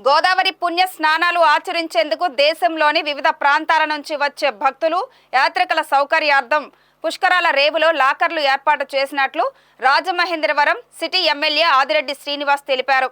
గోదావరి పుణ్య స్నానాలు ఆచరించేందుకు దేశంలోని వివిధ ప్రాంతాల నుంచి వచ్చే భక్తులు యాత్రికుల సౌకర్యార్థం పుష్కరాల రేవులో లాకర్లు ఏర్పాటు చేసినట్లు రాజమహేంద్రవరం సిటీ ఎమ్మెల్యే ఆదిరెడ్డి శ్రీనివాస్ తెలిపారు.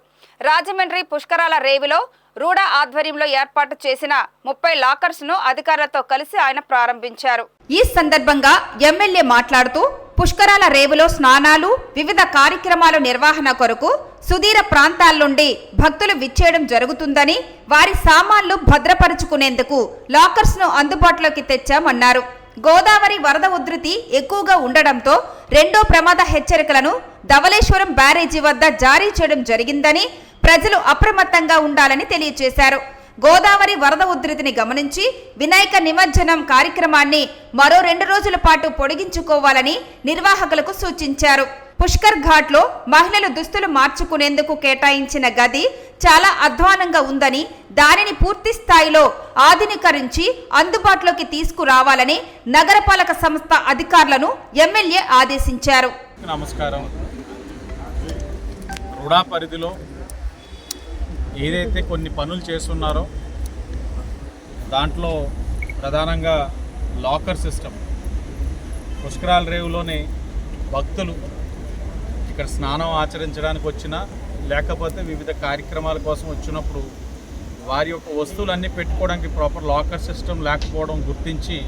రాజమండ్రి పుష్కరాల రేవులో రూడా ఆధ్వర్యంలో ఏర్పాటు చేసిన 30 లాకర్స్ ను అధికారులతో కలిసి ఆయన ప్రారంభించారు. ఈ సందర్భంగా ఎమ్మెల్యే మాట్లాడుతూ పుష్కరాల రేవులో స్నానాలు, వివిధ కార్యక్రమాల నిర్వహణ కొరకు సుదూర ప్రాంతాల నుండి భక్తులు విచ్చేయడం జరుగుతుందని, వారి సామాన్లు భద్రపరుచుకునేందుకు లాకర్స్ ను అందుబాటులోకి తెచ్చామన్నారు. గోదావరి వరద ఉధృతి ఎక్కువగా ఉండడంతో రెండో ప్రమాద హెచ్చరికలను ధవళేశ్వరం బ్యారేజీ వద్ద జారీ చేయడం జరిగిందని, ప్రజలు అప్రమత్తంగా ఉండాలని తెలియజేశారు. గోదావరి వరద ఉధృతిని గమనించి వినాయక నిమజ్జనం కార్యక్రమాన్ని మరో 2 రోజుల పాటు పొడిగించుకోవాలని నిర్వాహకులకు సూచించారు. పుష్కర్ ఘాట్లో మహిళలు దుస్తులు మార్చుకునేందుకు కేటాయించిన గది చాలా అధ్వానంగా ఉందని, దానిని పూర్తి స్థాయిలో ఆధునీకరించి అందుబాటులోకి తీసుకురావాలని నగరపాలక సంస్థ అధికారులను ఎమ్మెల్యే ఆదేశించారు. నమస్కారం. రుడా పరిధిలో ఏదైతే కొన్ని పనులు చేస్తున్నారో దాంట్లో ప్రధానంగా లాకర్ సిస్టమ్, పుష్కరాల రేవులోని భక్తులు ఇక్కడ స్నానం ఆచరించడానికి వచ్చినా లేకపోతే వివిధ కార్యక్రమాల కోసం వచ్చినప్పుడు వారి యొక్క వస్తువులన్నీ పెట్టుకోవడానికి ప్రాపర్ లాకర్ సిస్టమ్ లేకపోవడం గుర్తించి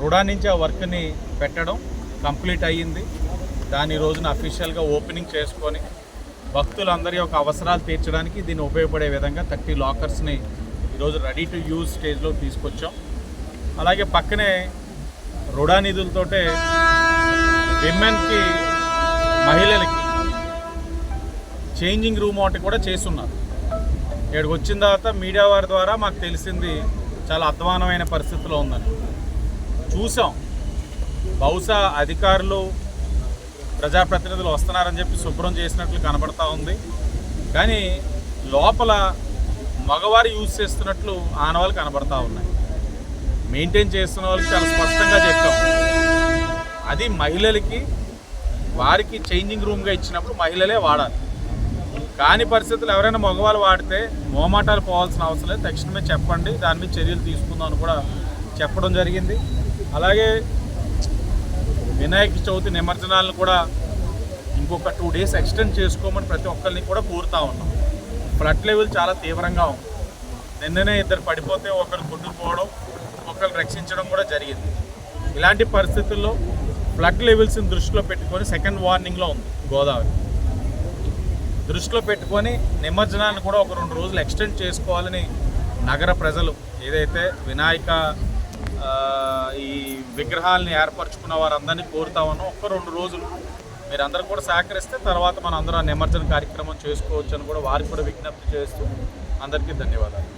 రుడా నుంచి ఆ వర్క్ని పెట్టడం కంప్లీట్ అయ్యింది. దాని రోజున అఫీషియల్గా ఓపెనింగ్ చేసుకొని భక్తులందరి యొక్క అవసరాలు తీర్చడానికి దీన్ని ఉపయోగపడే విధంగా 30 లాకర్స్ని ఈరోజు రెడీ టు యూజ్ స్టేజ్లో తీసుకొచ్చాం. అలాగే పక్కనే రుడా నిధులతోటే విమెన్కి, మహిళలకి చేంజింగ్ రూమ్ ఒకటి కూడా చేస్తున్నారు. ఇక్కడికి వచ్చిన తర్వాత మీడియా వారి ద్వారా మాకు తెలిసింది చాలా అధ్వానమైన పరిస్థితిలో ఉందని చూసాం. బహుశా అధికారులు, ప్రజాప్రతినిధులు వస్తున్నారని చెప్పి శుభ్రం చేసినట్లు కనబడతా ఉంది. కానీ లోపల మగవారు యూజ్ చేస్తున్నట్లు ఆనవాళ్ళు కనబడతా ఉన్నాయి. మెయింటైన్ చేస్తున్న వాళ్ళకి చాలా స్పష్టంగా చెప్పాం. అది మహిళలకి, వారికి చేంజింగ్ రూమ్గా ఇచ్చినప్పుడు మహిళలే వాడాలి. కాని పరిస్థితులు ఎవరైనా మగవాళ్ళు వాడితే మోమాటాలు పోవాల్సిన అవసరం లేదు, తక్షణమే చెప్పండి, దాని మీద చర్యలు తీసుకుందాం అని కూడా చెప్పడం జరిగింది. అలాగే వినాయక చవితి నిమజ్జనాలను కూడా ఇంకొక 2 డేస్ ఎక్స్టెండ్ చేసుకోమని ప్రతి ఒక్కరిని కూడా కోరుతూ ఉన్నాం. ఫ్లడ్ లెవెల్ చాలా తీవ్రంగా ఉంది. నిన్ననే 2 పడిపోతే ఒకరు కొట్టుకుపోవడం, ఒకరు రక్షించడం కూడా జరిగింది. ఇలాంటి పరిస్థితుల్లో ఫ్లడ్ లెవెల్స్ని దృష్టిలో పెట్టుకొని సెకండ్ వార్నింగ్లో ఉంది గోదావరి. దృష్టిలో పెట్టుకొని నిమజ్జనాన్ని కూడా ఒక 2 రోజులు ఎక్స్టెండ్ చేసుకోవాలని నగర ప్రజలు, ఏదైతే వినాయక ఈ విగ్రహాలని ఏర్పరచుకున్న వారందరినీ కోరుతా ఉన్నాం. 1-2 రోజులు మీరందరూ కూడా సహకరిస్తే తర్వాత మనం అందరూ నిమజ్జన కార్యక్రమం చేసుకోవచ్చు అని కూడా వారికి కూడా విజ్ఞప్తి చేస్తూ అందరికీ ధన్యవాదాలు.